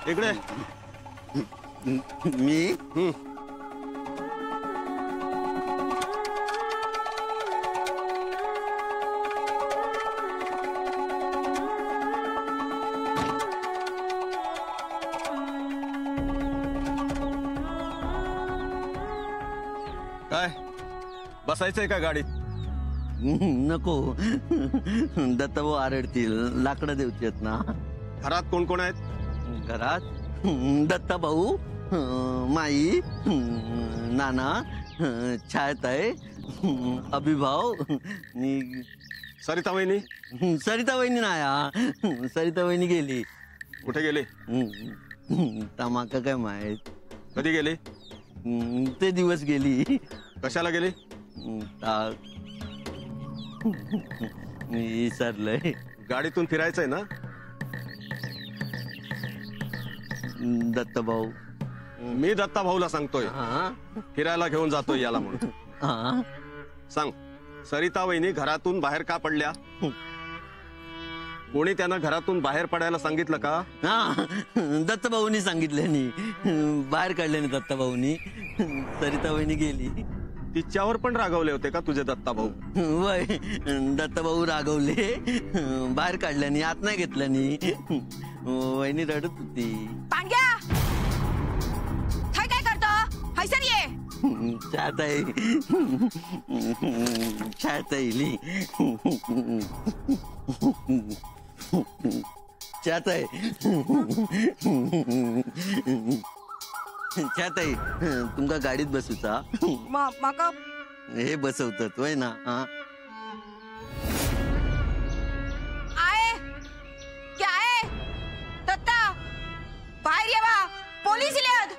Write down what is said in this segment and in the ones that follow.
इकडे मी काय बसायचंय का गाडीत? नको दत्ताभाऊ आरडतील, लाकडं देऊची आहेत ना. घरात कोण कोण आहेत? घरात दत्ताभाऊ, माई, नाना, छायाताई, अभिभाव, सरिता वहिनी? सरिता वहिनी नाही. सरिता वहिनी गेली. कुठे गेली? तमाका काय माहित. कधी गेली? ते दिवस गेली. कशाला गेली? विसरलंय. गाडीतून फिरायचंय ना? दत्ताभाऊ, मी दत्ता भाऊला सांगतोय फिरायला घेऊन जातोय याला म्हणून. सांग, सरिता वहिनी घरातून बाहेर का पडल्या? कोणी त्यांना घरातून बाहेर पडायला सांगितलं का? दत्ताभाऊनी सांगितल्यानी बाहेर काढल्याने. दत्ताभाऊनी. सरिता वहिनी गेली. तिच्यावर पण रागवले होते का तुझे दत्ता भाऊ? वय, दत्ताभाऊ रागवले, बाहेर काढल्यानी, आत नाही घेतल्यानी. वहिनी रडत होती. पांड्या काय करतो? हैसर ये. छायाताई, छायाताईली. छायाताई, छायाताई, तुमका गाडीत बसूचा? माका हे बसवतात वय ना. आए क्या आहे? दत्ता बाहेर ये बा, पोलीस इलेत.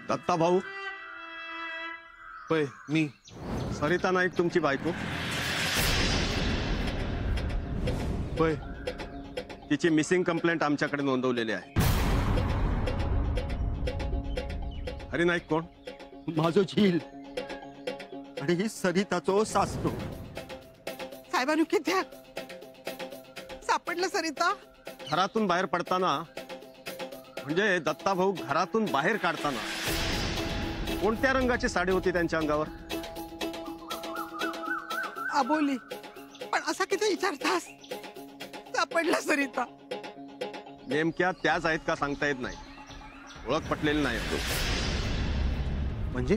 दत्ता भाऊ? होय, मी. सरिता नाईक तुमची बायको? होय. तिची मिसिंग कंप्लेंट आमच्याकडे नोंदवलेली आहे. हरी नाईक कोण? माझो झील आणि ही सरिताचो सासरो. साहेबांनी किती सापडलं सरिता? घरातून बाहेर पडताना, म्हणजे दत्ता भाऊ घरातून बाहेर काढताना कोणत्या रंगाची साडी होती त्यांच्या अंगावर? आबोली. पण असा किती विचारतास? सापडलं सरिता. नेमक्या त्याच आहेत का सांगता येत नाही. ओळख पटलेली नाही. म्हणजे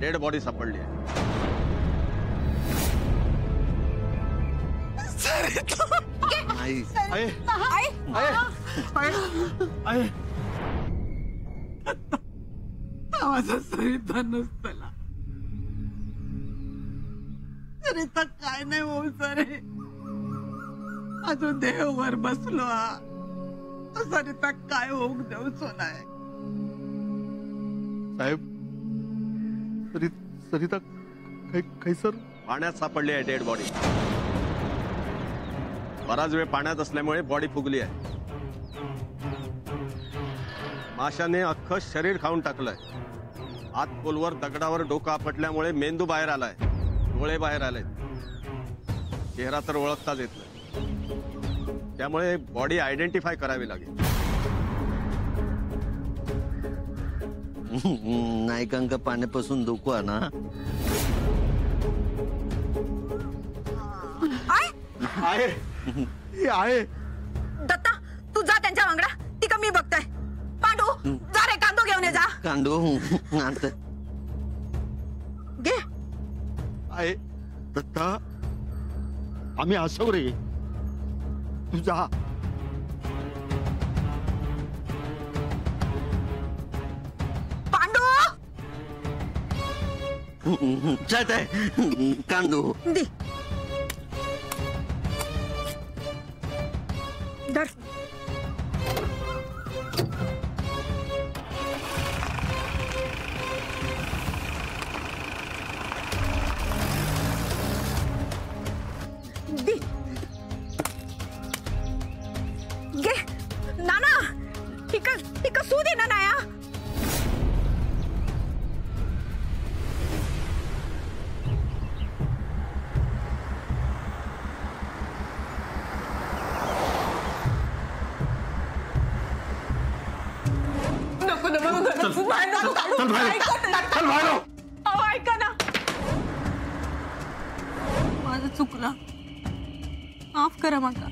डेड बॉडी सापडली आहे. आई, माझा सरिता नसतला. सरिता काय नाही होऊ सरे. अजून देव वर बसलो हा. सरिता काय होऊ देऊचो नाही. साहेब, सरिता काही सर पाण्यात सापडली आहे डेड बॉडी. बराच वेळ पाण्यात असल्यामुळे बॉडी फुगली आहे. माशाने अख्खं शरीर खाऊन टाकलंय. आत खोलवर दगडावर डोकं आपटल्यामुळे मेंदू बाहेर आलाय, डोळे बाहेर आले, चेहरा तर ओळखताच येत नाही. त्यामुळे बॉडी आयडेंटिफाय करावी लागेल. नायकांका पाण्यापासून धोको आहे ना. आहे. आहे. दत्ता तू जा त्यांच्या वांगडा. ती कमी बघताय. पांडू जा रे, कांदो घेऊन ये जा. कांदो घे. आहे. दत्ता, आम्ही असो रे. तू जा. पांडू छायाताई, कांदो दी. धर. दी. घे. नाना ठीक सू दे ना नाया. चल बाहेर नको काढू. चल बाहेर. ऐका ना. चल बाहेर हो. अहो, ऐका ना. माझं चुकलं, माफ करा माका.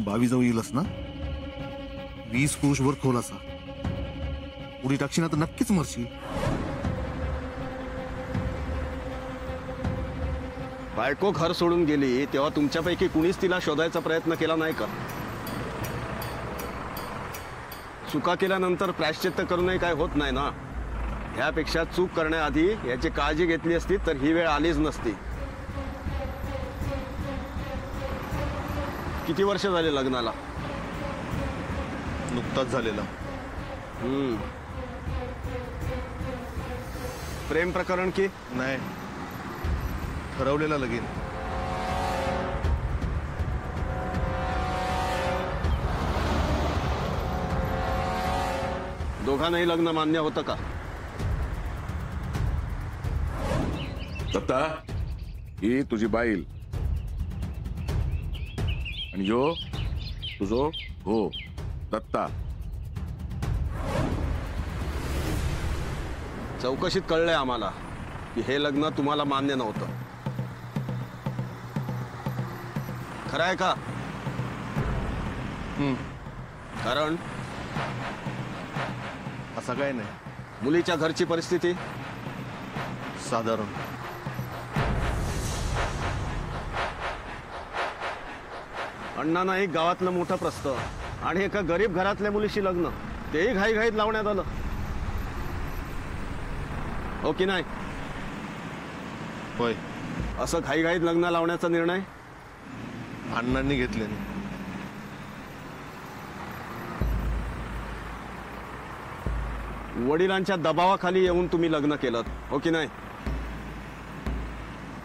22 जवळ येईलच ना. 20 पुरुष वर खोल असा उडी टाकशी ना तर नक्कीच मरशील. बायको घर सोडून गेली तेव्हा तुमच्यापैकी कुणीच तिला शोधायचा प्रयत्न केला नाही का? चुका केल्यानंतर प्रायश्चित्त करूनही काय होत नाही ना. ह्यापेक्षा चूक करण्याआधी याची काळजी घेतली असती तर ही वेळ आलीच नसती. किती वर्ष झाले लग्नाला? नुकताच झालेला. प्रेम प्रकरण की नाही, ठरवलेला लगीन. दोघांनाही लग्न मान्य होतं का? दत्ता, ही तुझी बाईल आणि यो तुझो हो दत्ता. चौकशीत कळलंय आम्हाला की हे लग्न तुम्हाला मान्य नव्हतं. खरं आहे का? कारण असं काय नाही, मुलीच्या घरची परिस्थिती साधारण. अण्णांना एक गावातलं मोठं प्रस्थ आणि एका गरीब घरातल्या मुलीशी लग्न, तेही घाईघाईत लावण्यात आलं. हो की नाही? होय, असं घाईघाईत लग्न लावण्याचा निर्णय अण्णांनी घेतले. वडिलांच्या दबावाखाली येऊन तुम्ही लग्न केलं, हो की नाही?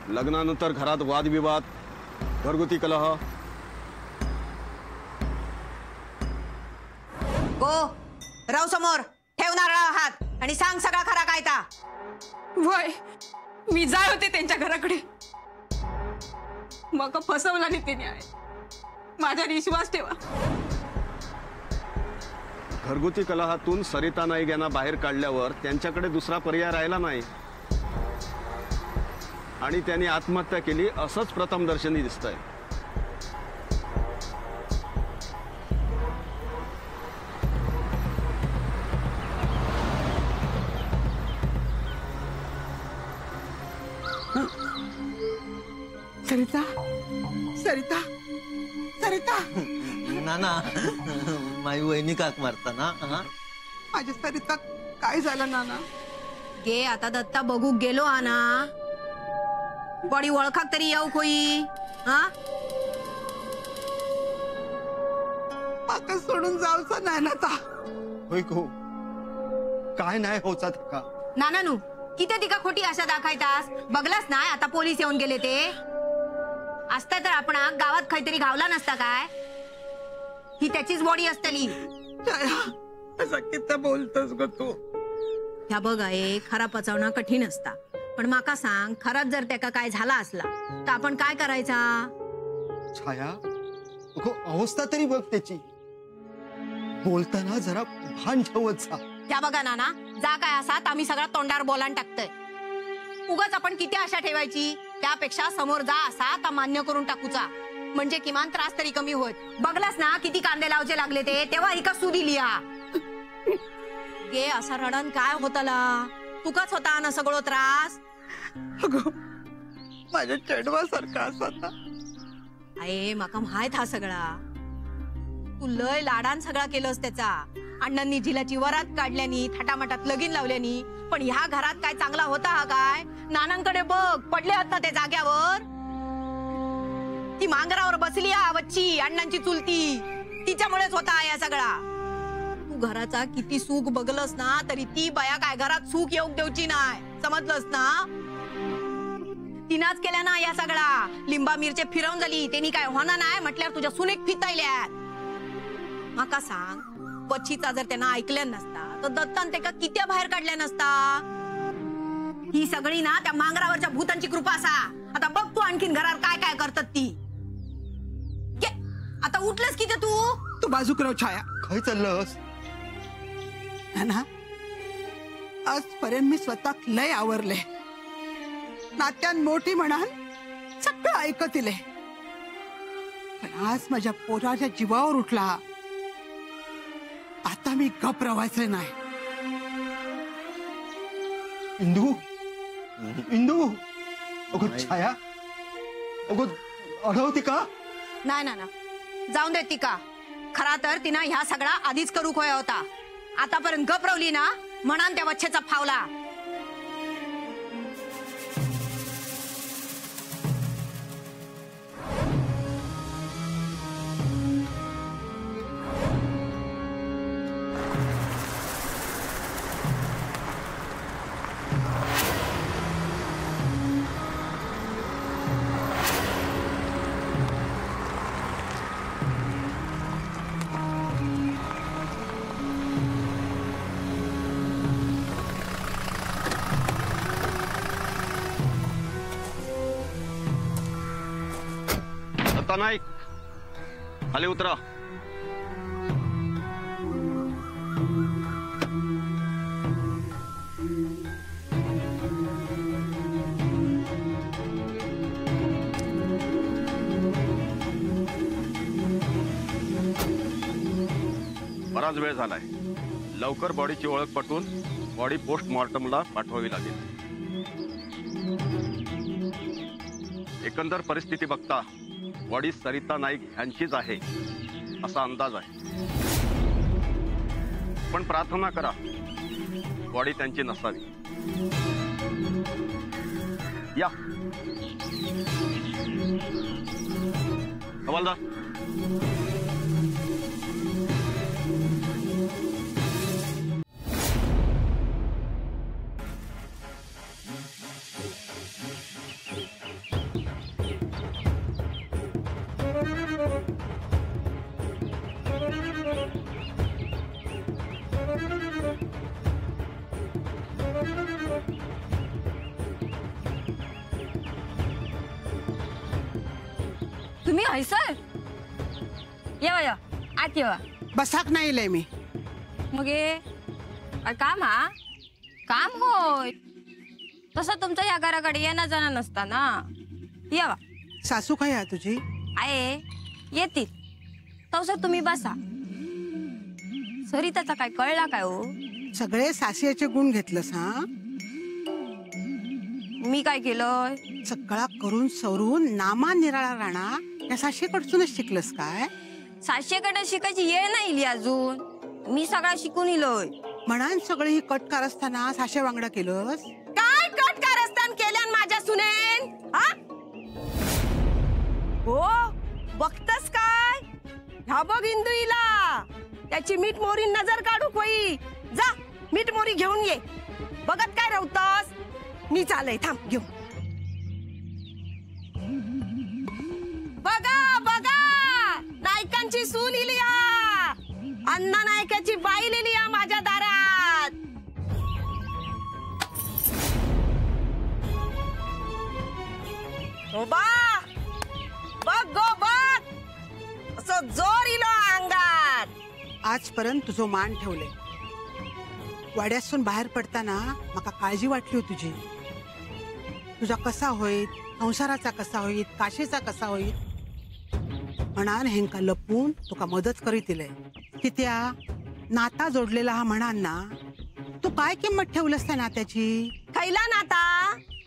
लग्नानंतर घरात वादविवाद, घरगुती कलह. गो राव समोर ठेवणार हात आणि सांग सगळा खरा काय ता. वय मी जाय होते त्यांच्या घराकडे, मग फसवला नाही त्याने. माझ्यावर विश्वास ठेवा. घरगुती कलहातून सरिता नाईक यांना बाहेर काढल्यावर त्यांच्याकडे दुसरा पर्याय राहिला नाही आणि त्यांनी आत्महत्या केली असंच प्रथमदर्शनी दिसतंय. सरिता, सरिता, सरिता, नाना माई वहिनी काक मारता ना. माझ्या सरिता काय झालं नाना? गे आता दत्ता बघू गेलो हा ना, बडी ओळखाक तरी येऊ खोई. हा माका सोडून जाऊचं नाही ना ता. होय गो, काय नाही होचा धक्का. नानानू किती तिका खोटी आशा दाखवतास? बघलास ना आता पोलीस येऊन गेले ते. असता तर आपण गावात काहीतरी घावला नसता काय? ही त्याचीच बॉडी असतली. छाया, असं किती बोलतोस ग तू? ह्या बघ आहे, खरा पचवणं कठीण असता. पण माका सांग, खराच जर त्याका काय झाला असला तर आपण काय करायचा? छाया, अगो अवस्था तरी बघ त्याची. बोलताना जरा भान ठेवत जा. त्या बघा नाना, जा काय असा आम्ही सगळा तोंडावर बोलान टाकतोय. उगाच आपण किती आशा ठेवायची? त्यापेक्षा समोर जा असा ता मान्य करून टाकूचा, म्हणजे किमान त्रास तरी कमी होत. बघलास ना किती कांदे लावचे लागले ते, तेव्हा ही का सुदी लिहा. गे असा रडण काय होतला? तुकाच होता ना सगळं त्रास. अगं माझ्या चढवासारखा असा ना. आहे माका माहित हा सगळा. तू लय लाडान सगळा केलंस त्याचा. अण्णांनी झिलाची वरात काढल्यानी, थाटामाटात लगीन लावल्यानी. पण ह्या घरात काय चांगला होता हा काय? नानांकडे बघ, पडले आहेत ना ते जाग्यावर. ती मांगरावर बसली हा वच्ची, अण्णांची चुलती. तिच्यामुळेच होता या सगळा. तू घराचा किती सुख बघलस ना तरी ती बाया काय घरात सुख येऊ देऊची नाही, समजलंस ना? तिनाच केल्या ना या सगळा. लिंबा मिरचे फिरवून झाली, त्यांनी काय होणार नाही म्हटल्यावर तुझ्या सुनेक फितायल्यात. माका सांग, पच्छीचा जर त्यांना ऐकल्या नसता तर दत्तान ते का किती बाहेर काढल्या नसता? ही सगळी ना त्या मांगरावरच्या भूतांची कृपा असा. आता बघ तू आणखीन घरात काय काय करतात ती. आता उठलंस किती तू? तू बाजूक राव छाया. काय चाललंस? नाना, आजपर्यंत मी स्वतः लय आवरले, नात्यान मोठी म्हणान सगळं ऐकतिले, पण आज माझ्या पोराच्या जीवावर उठला. आता मी घबरवायचं नाही. इंदू, इंदू, अगो छाया, अगो अडवती का? नाही ना जाऊन दे ती का. खरा तर तिनं ह्या सगळा आधीच करू खोया होता. आतापर्यंत गपरवली ना म्हणान त्या वच्छेचा फावला. नाईक खाली उतरा. बराच वेळ झालाय. लवकर बॉडीची ओळख पटवून बॉडी पोस्टमॉर्टमला पाठवावी लागेल. एकंदर परिस्थिती बघता बॉडी सरिता नाईक यांचीच आहे असा अंदाज आहे, पण प्रार्थना करा बॉडी त्यांची नसावी. या हवालदार. तुम्ही हैसर येवा या आत येवा. बसाक नाही लय मी. मग काम हा काम होय. तसं तुमचं या घराकडे येणं जाणं नसता ना. येवा. सासू काय आहे तुझी? आहे येतील तसं तुम्ही बसा. सरिताचा काय कळला काय हो? सगळे सासियाचे गुण घेतलंस हा? मी काय केलं? सगळा करून सवरून नामा निराळा राणा या साशेकडूनच शिकलस काय? साशेकडे शिकायची येळ नाही अजून. मी सगळा शिकून इलोय. म्हणान सगळे ही कटकार असताना साशे वांगडा केलंस? काय कटकार असतान केल्यान माझ्या सुनेन? हा हो बघतस काय? ह्या बघ इंदुईला त्याची मीठ मोरी नजर काढू होई. जा मीठ मोरी घेऊन ये. बघत काय राहतस? मी चालय थांब घेऊ. बघा बघा नायकांची सून इलिया. अण्णा नायकाची बाई लिहिली माझ्या दारात. हो बा बघ गो बघ असं जोर इलो अंगात. आजपर्यंत तुझं मान ठेवले. वाड्यातून बाहेर पडताना मका काळजी वाटली हो तुझी. तुझा कसा होईत, संसाराचा कसा होईत, काशीचा कसा होईत म्हणान हेंका लपून तुका मदत करीत इले. कित्या नाता जोडलेला हा म्हणान ना. तू काय किंमत ठेवलंस त्या नात्याची? खैला नाता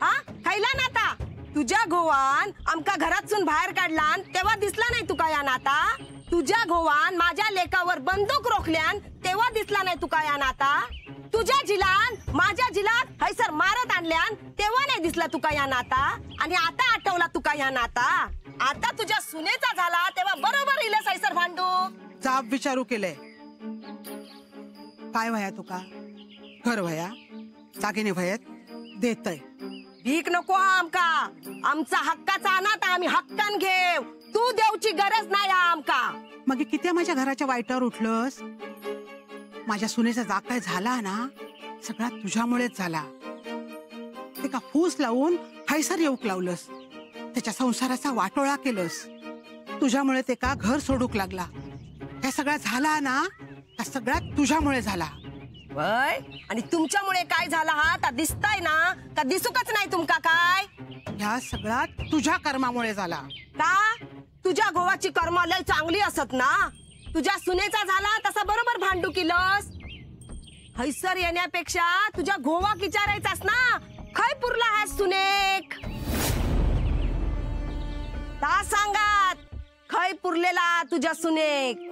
हा खैला नाता. तुझ्या गोवान आमका घरातून बाहेर काढलान तेव्हा दिसला नाही तुका या नाता. तुझ्या गोवान माझ्या लेकावर बंदूक रोखल्यान तेव्हा दिसला नाही तुका या नाता. तुझ्या जिलान माझ्या जिलात हैसर मारत आणल्यान तेव्हा नाही दिसला तुका या नाता. आणि आता आठवला तुका या नाता. आता तुझ्या सुनेचा झाला तेव्हा बरोबर इलस हैसर भांडू. जाब विचारू केले. काय वया तुका? घर वया जागेने वयात देतय. भीक नको आमका. आमचा हक्काचा अनाथ आम्ही हक्कान घेऊ. तू देऊची गरज नाही आमका. मग किती माझ्या घराच्या वाईटावर उठलस? माझ्या सुनेचा जाग काय झाला ना सगळा तुझ्यामुळेच झाला. ते का फूस लावून हैसर येऊक लावलंस. त्याच्या संसाराचा वाटोळा केलंस. तुझ्यामुळे ते का घर सोडूक लागला. हे सगळा झाला ना सगळ्यात तुझ्यामुळे झाला. वय आणि तुमच्यामुळे काय झाला हा ता दिसताय ना का दिसूकच नाही तुमका काय? ह्या सगळा तुझ्या कर्मामुळे झाला. का तुझ्या गोवाची कर्म लय चांगली असत ना. तुझ्या सुनेचा झाला तसा बरोबर भांडू किलस. हैसर येण्यापेक्षा तुझ्या गोवा विचारायचास ना खय पुरला हा सुनेक ता सांगात खय पुरलेला तुझ्या सुनेक.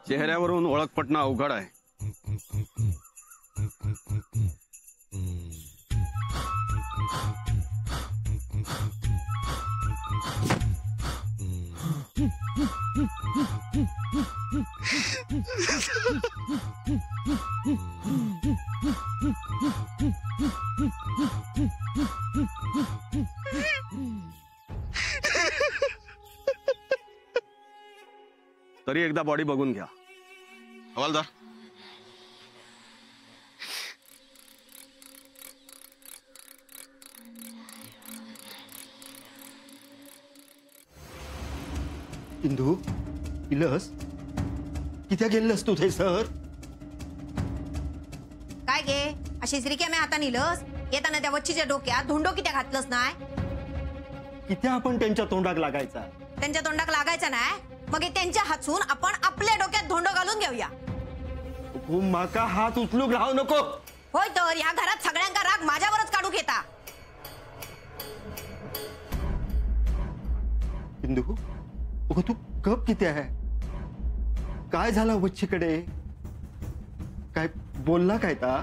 चेहऱ्यावरून ओळख पटणं अवघड आहे. तरी एकदा बॉडी बघून घ्या. हवालदार, इंदू इलस कित्या गेल्लस तू थंयसर? काय गे अशी रिकाम्या हाताने इलस? येताना त्या वच्छीच्या डोक्यात धोंडो कित्या घातलंस नाय? कित्या आपण त्यांच्या तोंडाक लागायचा? त्यांच्या तोंडाक लागायचा नाय मग हे त्यांच्या हातून आपण आपल्या डोक्यात धोंडो घालून घेऊया. माका हात उचलूक राहू नको. होय तर या घरात सगळ्यांका राग माझ्यावरच काढूक येता. इंदू अगं तू कप किती आहे? काय झाला वच्छीकडे? काय बोलला काय ता?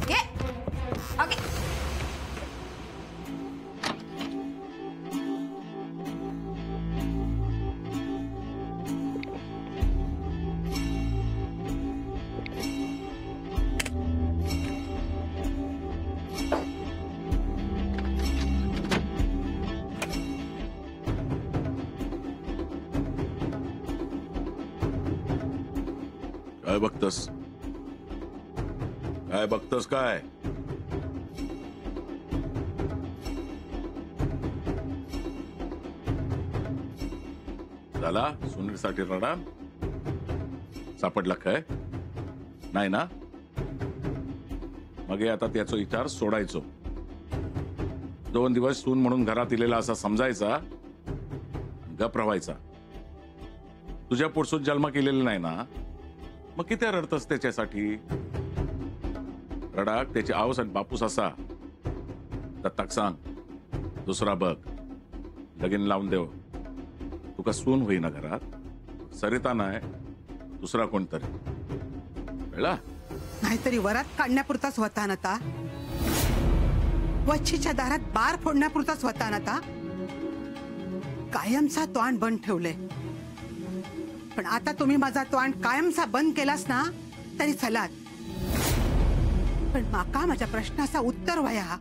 ओके काय बघतस? काय बघतस काय? झाला सुनीलसाठी रडा? सापडला काय? नाही ना? मग आता त्याचा विचार सोडायचो. 2 दिवस सून म्हणून घरात इलेला असा समजायचा, गप रवायचा. तुझ्या पोटसून जन्म केलेला नाही ना, मग किती रडतस त्याच्यासाठी? रडाक त्याची आऊस आणि बापूस असा दत्ताक सांग, दुसरा बघ, लगीन लावून देव. तुका सून होईना घरात, सरिता नाही दुसरा कोणतरी. कळला? नाहीतरी वरात काढण्यापुरताच होता ना ता. वच्छीच्या दारात बार फोडण्यापुरताच होता ना ता. कायमचा तोंड बंद ठेवले. पण आता तुम्ही माझा तोंड कायमचा बंद केलास ना तरी चलात. पण माका माझ्या प्रश्नाचा उत्तर वया.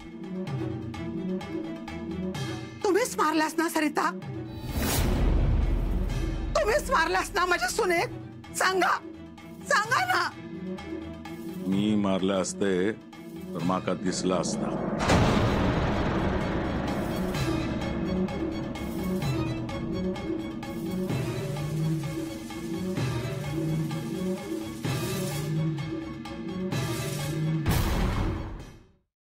तुम्हीच मारलास ना सरिता? तुम्हीच मारलास ना माझ्या सुनेक? सांगा, सांगा ना. मी मारले असते तर माका दिसला असता.